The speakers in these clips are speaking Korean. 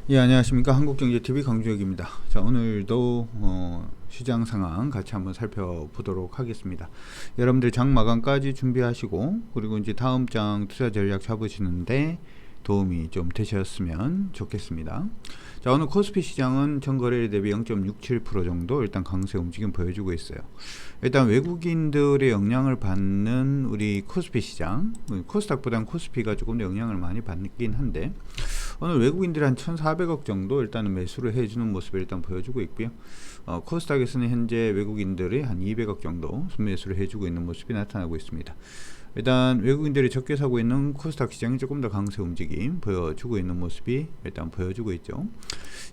예, 안녕하십니까. 한국경제TV 강주혁입니다. 자, 오늘도 시장 상황 같이 한번 살펴보도록 하겠습니다. 여러분들 장 마감까지 준비하시고, 그리고 이제 다음 장 투자 전략 잡으시는데 도움이 좀 되셨으면 좋겠습니다. 자, 오늘 코스피 시장은 전거래일 대비 0.67% 정도 일단 강세 움직임 보여주고 있어요. 일단 외국인들의 영향을 받는 우리 코스피 시장, 코스닥보다는 코스피가 조금 더 영향을 많이 받긴 한데, 오늘 외국인들이 한 1,400억 정도 일단은 매수를 해주는 모습을 일단 보여주고 있고요. 코스닥에서는 현재 외국인들이 한 200억 정도 순매수를 해주고 있는 모습이 나타나고 있습니다. 일단 외국인들이 적게 사고 있는 코스닥 시장이 조금 더 강세 움직임 보여주고 있는 모습이 일단 보여주고 있죠.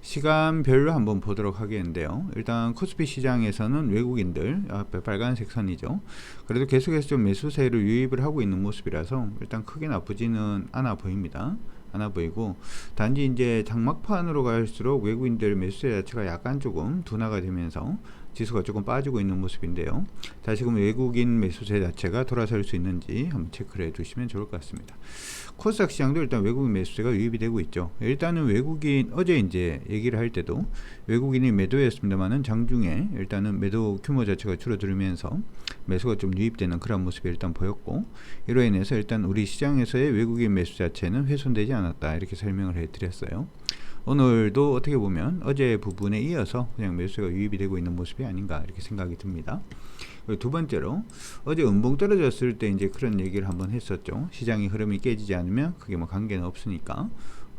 시간별로 한번 보도록 하겠는데요. 일단 코스피 시장에서는 외국인들 앞에 빨간색 선이죠. 그래도 계속해서 좀 매수세를 유입을 하고 있는 모습이라서 일단 크게 나쁘지는 않아 보입니다. 하나 보이고, 단지 이제 장막판으로 갈수록 외국인들 매수세 자체가 약간 조금 둔화가 되면서 지수가 조금 빠지고 있는 모습인데요. 다시금 외국인 매수세 자체가 돌아설 수 있는지 한번 체크를 해 두시면 좋을 것 같습니다. 코스닥 시장도 일단 외국인 매수세가 유입이 되고 있죠. 일단은 외국인, 어제 이제 얘기를 할 때도 외국인이 매도였습니다만은 장중에 일단은 매도 규모 자체가 줄어들면서 매수가 좀 유입되는 그런 모습이 일단 보였고, 이로 인해서 일단 우리 시장에서의 외국인 매수 자체는 훼손되지 않았다, 이렇게 설명을 해 드렸어요. 오늘도 어떻게 보면 어제 부분에 이어서 그냥 매수가 유입이 되고 있는 모습이 아닌가, 이렇게 생각이 듭니다. 그리고 두 번째로, 어제 음봉 떨어졌을 때 이제 그런 얘기를 한번 했었죠. 시장의 흐름이 깨지지 않으면 그게 뭐 관계는 없으니까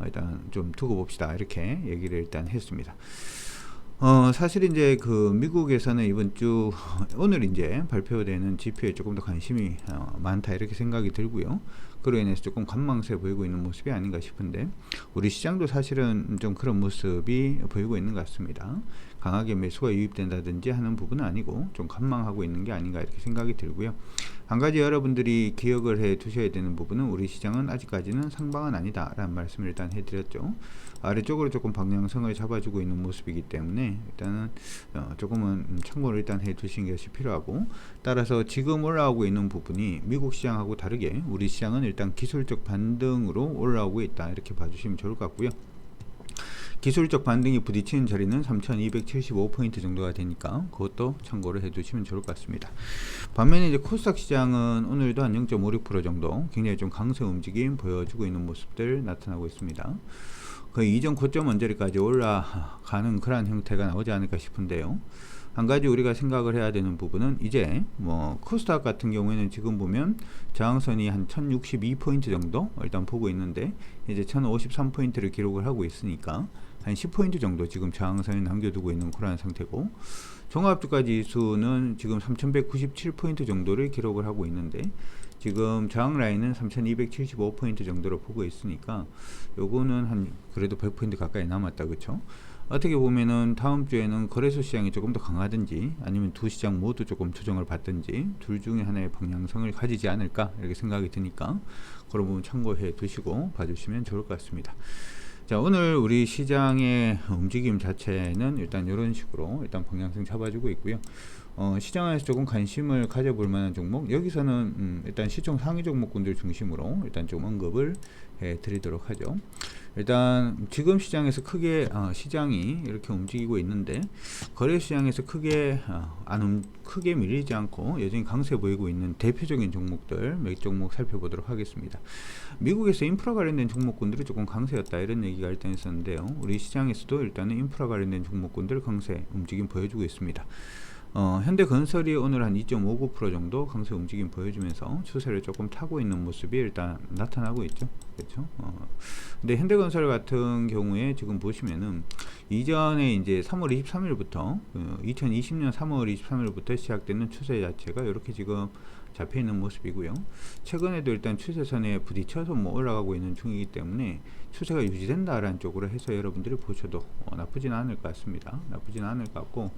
일단 좀 두고 봅시다, 이렇게 얘기를 일단 했습니다. 사실 이제 그 미국에서는 이번 주 오늘 이제 발표되는 지표에 조금 더 관심이 많다, 이렇게 생각이 들고요. 그로 인해서 조금 관망세 보이고 있는 모습이 아닌가 싶은데, 우리 시장도 사실은 좀 그런 모습이 보이고 있는 것 같습니다. 강하게 매수가 유입된다든지 하는 부분은 아니고 좀 관망하고 있는 게 아닌가, 이렇게 생각이 들고요. 한 가지 여러분들이 기억을 해 두셔야 되는 부분은, 우리 시장은 아직까지는 상방은 아니다 라는 말씀을 일단 해드렸죠. 아래쪽으로 조금 방향성을 잡아주고 있는 모습이기 때문에 일단은 조금은 참고를 일단 해 두시는 것이 필요하고, 따라서 지금 올라오고 있는 부분이 미국 시장하고 다르게 우리 시장은 일단 기술적 반등으로 올라오고 있다, 이렇게 봐주시면 좋을 것 같고요. 기술적 반등이 부딪히는 자리는 3275포인트 정도가 되니까 그것도 참고를 해두시면 좋을 것 같습니다. 반면에 이제 코스닥 시장은 오늘도 한 0.56% 정도 굉장히 좀 강세 움직임 보여주고 있는 모습들 나타나고 있습니다. 거의 이전 고점 언저리까지 올라가는 그러한 형태가 나오지 않을까 싶은데요. 한 가지 우리가 생각을 해야 되는 부분은, 이제 뭐 코스닥 같은 경우에는 지금 보면 저항선이 한 1062포인트 정도 일단 보고 있는데, 이제 1053포인트를 기록을 하고 있으니까 한 10포인트 정도 지금 저항선에 남겨두고 있는 그런 상태고, 종합주가 지수는 지금 3197포인트 정도를 기록을 하고 있는데, 지금 저항 라인은 3275포인트 정도로 보고 있으니까 요거는 한 그래도 100포인트 가까이 남았다, 그쵸? 어떻게 보면은 다음 주에는 거래소 시장이 조금 더 강하든지 아니면 두 시장 모두 조금 조정을 받든지 둘 중에 하나의 방향성을 가지지 않을까, 이렇게 생각이 드니까 그런 부분 참고해 두시고 봐주시면 좋을 것 같습니다. 자, 오늘 우리 시장의 움직임 자체는 일단 이런 식으로 일단 방향성 잡아주고 있고요. 시장에서 조금 관심을 가져볼 만한 종목, 여기서는 일단 시총 상위 종목군들 중심으로 일단 좀 언급을 해 드리도록 하죠. 일단 지금 시장에서 크게 시장이 이렇게 움직이고 있는데, 거래 시장에서 크게 크게 밀리지 않고 여전히 강세 보이고 있는 대표적인 종목들 몇 종목 살펴보도록 하겠습니다. 미국에서 인프라 관련된 종목군들이 조금 강세였다, 이런 얘기가 일단 있었는데요. 우리 시장에서도 일단은 인프라 관련된 종목군들 강세 움직임 보여주고 있습니다. 현대건설이 오늘 한 2.59% 정도 강세 움직임 보여주면서 추세를 조금 타고 있는 모습이 일단 나타나고 있죠. 그렇죠? 근데 현대건설 같은 경우에 지금 보시면은 이전에 이제 3월 23일부터 2020년 3월 23일부터 시작되는 추세 자체가 이렇게 지금 잡혀 있는 모습이고요. 최근에도 일단 추세선에 부딪혀서 뭐 올라가고 있는 중이기 때문에 추세가 유지된다라는 쪽으로 해서 여러분들이 보셔도 나쁘지는 않을 것 같습니다. 나쁘지는 않을 것 같고,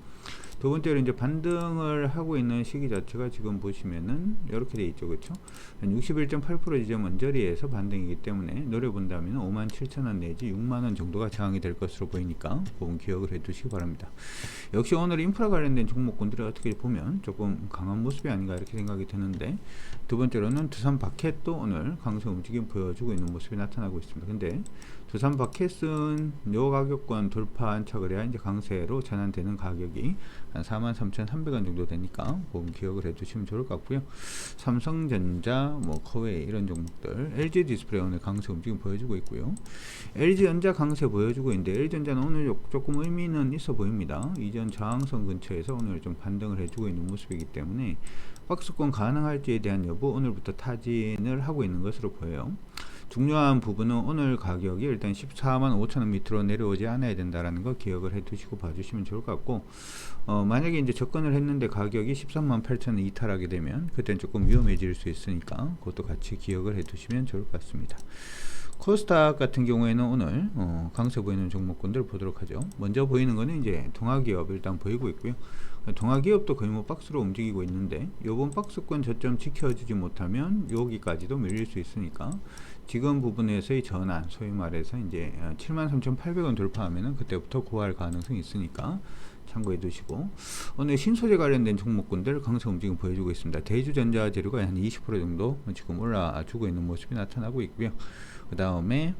두 번째로 이제 반등을 하고 있는 시기 자체가 지금 보시면은 이렇게 돼 있죠, 그렇죠? 61.8% 지점 언저리에서 반등이기 때문에 노려본다면 57,000원 내지 6만원 정도가 저항이 될 것으로 보이니까 그건 기억을 해두시기 바랍니다. 역시 오늘 인프라 관련된 종목군들이 어떻게 보면 조금 강한 모습이 아닌가, 이렇게 생각이 드는데, 두 번째로는 두산 바켓도 오늘 강세 움직임 보여주고 있는 모습이 나타나고 있습니다. 근데 두산 바켓은 요 가격권 돌파한 차 그래야 이제 강세로 전환되는 가격이 한 43,300원 정도 되니까 그건 기억을 해두시면 좋을 것 같고요. 삼성전자, 뭐 커웨이 이런 종목들, LG 디스플레이 오늘 강세 움직임 보여주고 있고요. LG전자 강세 보여주고 있는데 LG전자는 오늘 조금 의미는 있어 보입니다. 이전 저항선 근처에서 오늘 좀 반등을 해주고 있는 모습이기 때문에 박스권 가능할지에 대한 여부 오늘부터 타진을 하고 있는 것으로 보여요. 중요한 부분은 오늘 가격이 일단 14만 5천원 밑으로 내려오지 않아야 된다라는 거 기억을 해 두시고 봐주시면 좋을 것 같고, 만약에 이제 접근을 했는데 가격이 13만 8천원 이탈하게 되면 그때는 조금 위험해질 수 있으니까 그것도 같이 기억을 해 두시면 좋을 것 같습니다. 코스닥 같은 경우에는 오늘 강세 보이는 종목군들 보도록 하죠. 먼저 보이는 거는 이제 동아기업 일단 보이고 있고요. 동아기업도 거의 뭐 박스로 움직이고 있는데 요번 박스권 저점 지켜주지 못하면 여기까지도 밀릴 수 있으니까 지금 부분에서의 전환, 소위 말해서 이제 73,800원 돌파하면은 그때부터 고할 가능성이 있으니까 참고해 두시고, 오늘 신소재 관련된 종목군들 강세 움직임 보여주고 있습니다. 대주전자 재료가 한 20% 정도 지금 올라주고 있는 모습이 나타나고 있고요. 그 다음에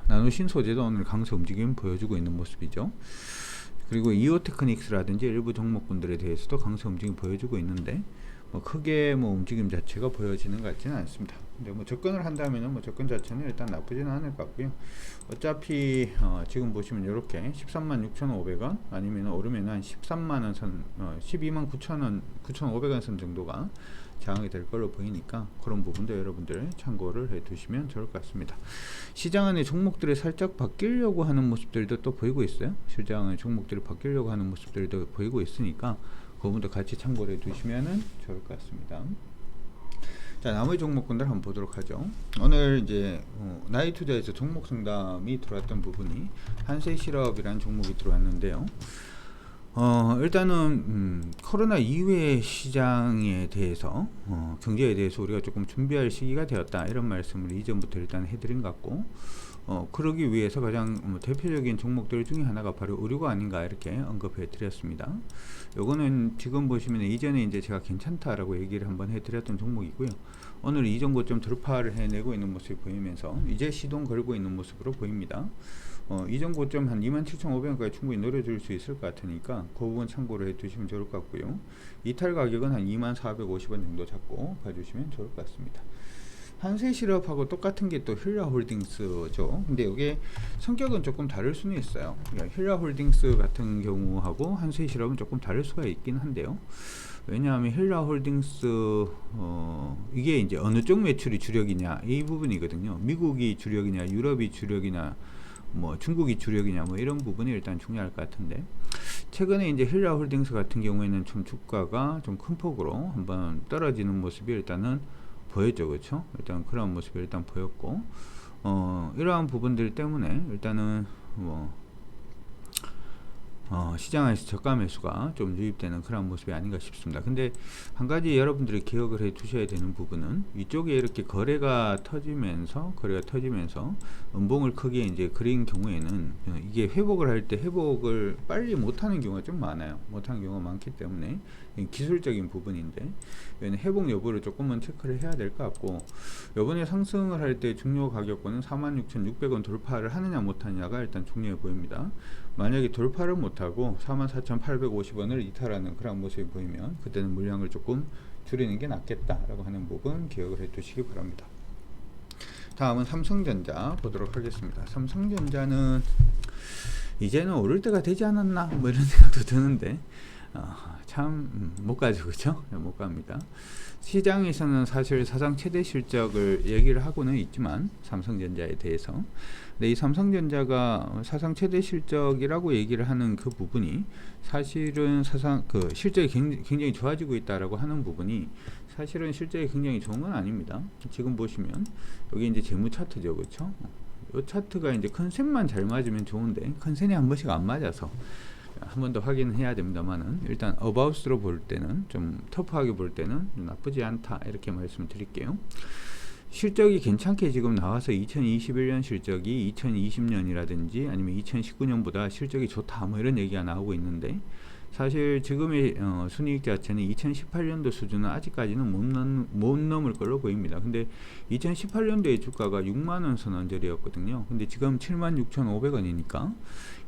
나노신소재도 오늘 강세 움직임 보여주고 있는 모습이죠. 그리고 이오테크닉스라든지 일부 종목군들에 대해서도 강세 움직임 보여주고 있는데 뭐 크게 뭐 움직임 자체가 보여지는 것 같지는 않습니다. 근데 뭐 접근을 한다면은 뭐 접근 자체는 일단 나쁘지는 않을 것 같고요. 어차피 지금 보시면 이렇게 136,500원 아니면 오르면 한 13만원 선, 12만 9천원 9,500원 선 정도가 저항이 될 걸로 보이니까 그런 부분도 여러분들 참고를 해 두시면 좋을 것 같습니다. 시장 안의 종목들이 살짝 바뀌려고 하는 모습들도 또 보이고 있어요. 시장 안의 종목들이 바뀌려고 하는 모습들도 보이고 있으니까 그 부분도 같이 참고를 해 두시면 좋을 것 같습니다. 자, 나머지 종목군들 한번 보도록 하죠. 오늘 이제 나이투자에서 종목 상담이 들어왔던 부분이 한세실업이라는 종목이 들어왔는데요. 일단은 코로나 이후의 시장에 대해서 경제에 대해서 우리가 조금 준비할 시기가 되었다, 이런 말씀을 이전부터 일단 해드린 것 같고, 그러기 위해서 가장 대표적인 종목들 중에 하나가 바로 의료가 아닌가 이렇게 언급해 드렸습니다. 요거는 지금 보시면 이전에 이제 제가 괜찮다라고 얘기를 한번 해 드렸던 종목이고요. 오늘 이전 고점 돌파를 해내고 있는 모습이 보이면서 이제 시동 걸고 있는 모습으로 보입니다. 이전 고점 한 27,500원까지 충분히 노려줄 수 있을 것 같으니까 그 부분 참고를 해 두시면 좋을 것 같고요. 이탈 가격은 한 2450원 정도 잡고 봐주시면 좋을 것 같습니다. 한세실업하고 똑같은 게 또 힐라홀딩스죠. 근데 이게 성격은 조금 다를 수는 있어요. 힐라홀딩스 같은 경우하고 한세실업은 조금 다를 수가 있긴 한데요. 왜냐하면 힐라홀딩스 이게 이제 어느 쪽 매출이 주력이냐 이 부분이거든요. 미국이 주력이냐 유럽이 주력이냐 뭐 중국이 주력이냐 뭐 이런 부분이 일단 중요할 것 같은데, 최근에 이제 힐라홀딩스 같은 경우에는 좀 주가가 좀 큰 폭으로 한번 떨어지는 모습이 일단은 보였죠. 그렇죠? 일단 그런 모습이 일단 보였고, 이러한 부분들 때문에 일단은 뭐 시장에서 저가 매수가 좀 유입되는 그런 모습이 아닌가 싶습니다. 근데 한 가지 여러분들이 기억을 해 두셔야 되는 부분은 이쪽에 이렇게 거래가 터지면서 음봉을 크게 이제 그린 경우에는 이게 회복을 할 때 회복을 빨리 못하는 경우가 좀 많아요. 못하는 경우가 많기 때문에 기술적인 부분인데 회복 여부를 조금은 체크를 해야 될 것 같고, 이번에 상승을 할 때 중요 가격권은 46,600원 돌파를 하느냐 못하느냐가 일단 중요해 보입니다. 만약에 돌파를 못하고 44,850원을 이탈하는 그런 모습이 보이면 그때는 물량을 조금 줄이는 게 낫겠다라고 하는 부분 기억을 해 두시기 바랍니다. 다음은 삼성전자 보도록 하겠습니다. 삼성전자는 이제는 오를 때가 되지 않았나 뭐 이런 생각도 드는데 참 못 가죠. 그렇죠? 못 갑니다. 시장에서는 사실 사상 최대 실적을 얘기를 하고는 있지만 삼성전자에 대해서, 근데 이 삼성전자가 사상 최대 실적이라고 얘기를 하는 그 부분이 사실은 사상 그 실적이 굉장히 좋아지고 있다라고 하는 부분이 사실은 실적이 굉장히 좋은 건 아닙니다. 지금 보시면 여기 이제 재무 차트죠. 그렇죠? 이 차트가 이제 컨센만 잘 맞으면 좋은데 컨센이 한 번씩 안 맞아서 한 번 더 확인해야 됩니다만은, 일단 어바웃으로 볼 때는 좀 터프하게 볼 때는 나쁘지 않다 이렇게 말씀을 드릴게요. 실적이 괜찮게 지금 나와서 2021년 실적이 2020년이라든지 아니면 2019년보다 실적이 좋다 뭐 이런 얘기가 나오고 있는데, 사실 지금의 순이익 자체는 2018년도 수준은 아직까지는 못 넘을 걸로 보입니다. 근데 2018년도에 주가가 6만원 선 언저리였거든요. 근데 지금 76,500원이니까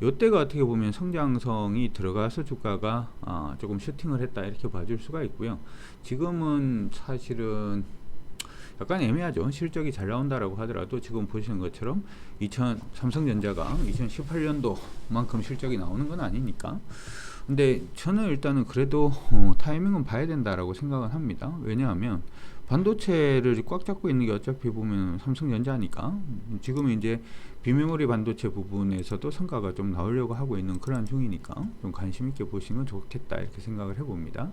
이때가 어떻게 보면 성장성이 들어가서 주가가 조금 슈팅을 했다 이렇게 봐줄 수가 있고요. 지금은 사실은 약간 애매하죠. 실적이 잘 나온다라고 하더라도 지금 보시는 것처럼 삼성전자가 2018년도만큼 실적이 나오는 건 아니니까. 근데 저는 일단은 그래도 타이밍은 봐야 된다라고 생각은 합니다. 왜냐하면 반도체를 꽉 잡고 있는 게 어차피 보면 삼성전자니까 지금 이제 비메모리 반도체 부분에서도 성과가 좀 나오려고 하고 있는 그런 중이니까 좀 관심 있게 보시면 좋겠다 이렇게 생각을 해봅니다.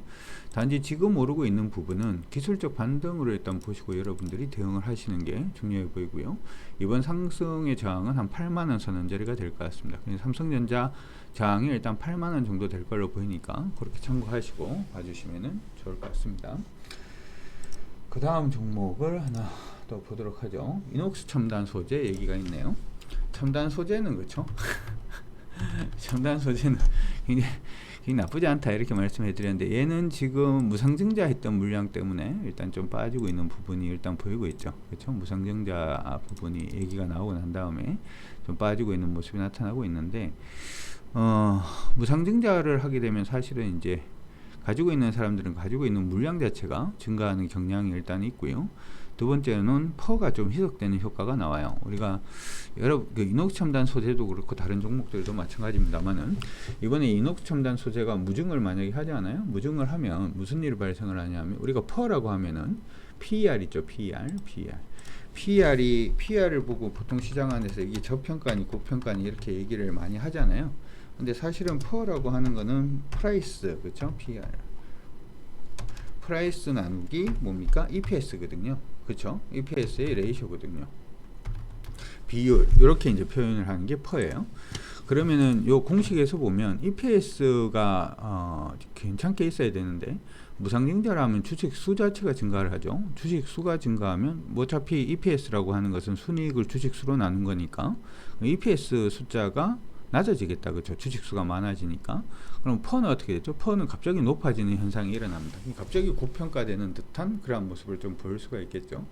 단지 지금 오르고 있는 부분은 기술적 반등으로 일단 보시고 여러분들이 대응을 하시는 게 중요해 보이고요. 이번 상승의 저항은 한 8만원 선 언저리가 될 것 같습니다. 삼성전자 저항이 일단 8만원 정도 될 걸로 보이니까 그렇게 참고하시고 봐주시면 좋을 것 같습니다. 그 다음 종목을 하나 더 보도록 하죠. 이녹스 첨단 소재 얘기가 있네요. 첨단 소재는 그렇죠. 첨단 소재는 굉장히 나쁘지 않다 이렇게 말씀해 드렸는데 얘는 지금 무상증자 했던 물량 때문에 일단 좀 빠지고 있는 부분이 일단 보이고 있죠. 그렇죠. 무상증자 부분이 얘기가 나오고 난 다음에 좀 빠지고 있는 모습이 나타나고 있는데 무상증자를 하게 되면 사실은 이제 가지고 있는 사람들은 가지고 있는 물량 자체가 증가하는 경향이 일단 있고요. 두 번째는 퍼가 좀 희석되는 효과가 나와요. 우리가 여러 이녹스 첨단 소재도 그렇고 다른 종목들도 마찬가지입니다만은 이번에 이녹스 첨단 소재가 무증을 만약에 하지 않아요? 무증을 하면 무슨 일이 발생을 하냐면 우리가 퍼라고 하면은 PER 있죠. PER을 보고 보통 시장 안에서 이게 저평가니 고평가니 이렇게 얘기를 많이 하잖아요. 근데 사실은 퍼라고 하는 거는 프라이스, 그렇죠? PER 프라이스 나누기 뭡니까? EPS거든요. 그렇죠? EPS의 레이쇼거든요. 비율 이렇게 이제 표현을 하는 게 퍼예요. 그러면은 요 공식에서 보면 EPS가 괜찮게 있어야 되는데 무상증자라면 주식 수 자체가 증가를 하죠. 주식 수가 증가하면 뭐 어차피 EPS라고 하는 것은 순이익을 주식 수로 나눈 거니까 EPS 숫자가 낮아지겠다. 그렇죠. 주식수가 많아지니까. 그럼 퍼는 어떻게 됐죠? 퍼는 갑자기 높아지는 현상이 일어납니다. 갑자기 고평가되는 듯한 그런 모습을 좀 보일 수가 있겠죠.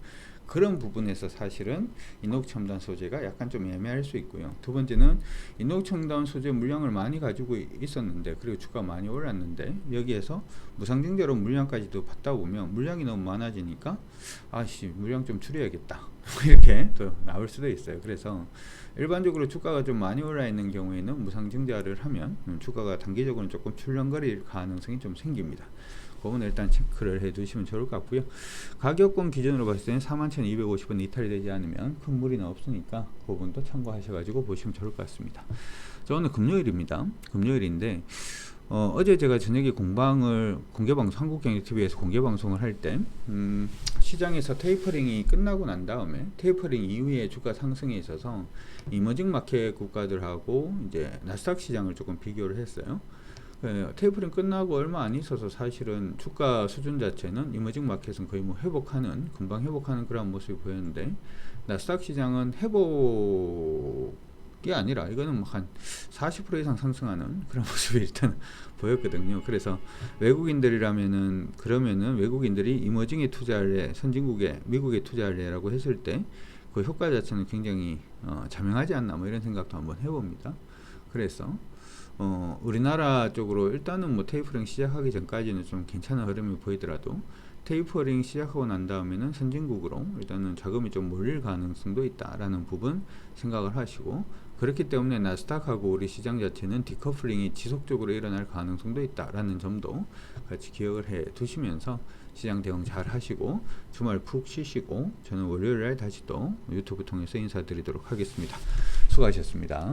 그런 부분에서 사실은 이녹스 첨단 소재가 약간 좀 애매할 수 있고요. 두 번째는 이녹스 첨단 소재 물량을 많이 가지고 있었는데 그리고 주가가 많이 올랐는데 여기에서 무상증자로 물량까지도 받다 보면 물량이 너무 많아지니까 물량 좀 줄여야겠다 이렇게 또 나올 수도 있어요. 그래서 일반적으로 주가가 좀 많이 올라 있는 경우에는 무상증자를 하면 주가가 단기적으로 조금 출렁거릴 가능성이 좀 생깁니다. 그건 일단 체크를 해 두시면 좋을 것 같고요. 가격권 기준으로 봤을 때는 41,250원 이탈이 되지 않으면 큰 무리는 없으니까 그 부분도 참고하셔가지고 보시면 좋을 것 같습니다. 자, 오늘 금요일입니다. 금요일인데 어제 제가 저녁에 공개방송 한국경제TV에서 공개방송을 할 때 시장에서 테이퍼링이 끝나고 난 다음에 테이퍼링 이후에 주가 상승에 있어서 이머징 마켓 국가들하고 이제 나스닥 시장을 조금 비교를 했어요. 테이퍼링 끝나고 얼마 안 있어서 사실은 주가 수준 자체는 이머징 마켓은 거의 뭐 금방 회복하는 그런 모습이 보였는데 나스닥 시장은 회복이 아니라 이거는 뭐 한 40% 이상 상승하는 그런 모습이 일단 보였거든요. 그래서 그러면은 외국인들이 이머징에 투자할래, 선진국에 미국에 투자할래라고 했을 때 그 효과 자체는 굉장히 자명하지 않나 뭐 이런 생각도 한번 해봅니다. 그래서 우리나라 쪽으로 일단은 뭐 테이퍼링 시작하기 전까지는 좀 괜찮은 흐름이 보이더라도 테이퍼링 시작하고 난 다음에는 선진국으로 일단은 자금이 좀 몰릴 가능성도 있다라는 부분 생각을 하시고, 그렇기 때문에 나스닥하고 우리 시장 자체는 디커플링이 지속적으로 일어날 가능성도 있다라는 점도 같이 기억을 해 두시면서 시장 대응 잘 하시고 주말 푹 쉬시고 저는 월요일날 다시 또 유튜브 통해서 인사드리도록 하겠습니다. 수고하셨습니다.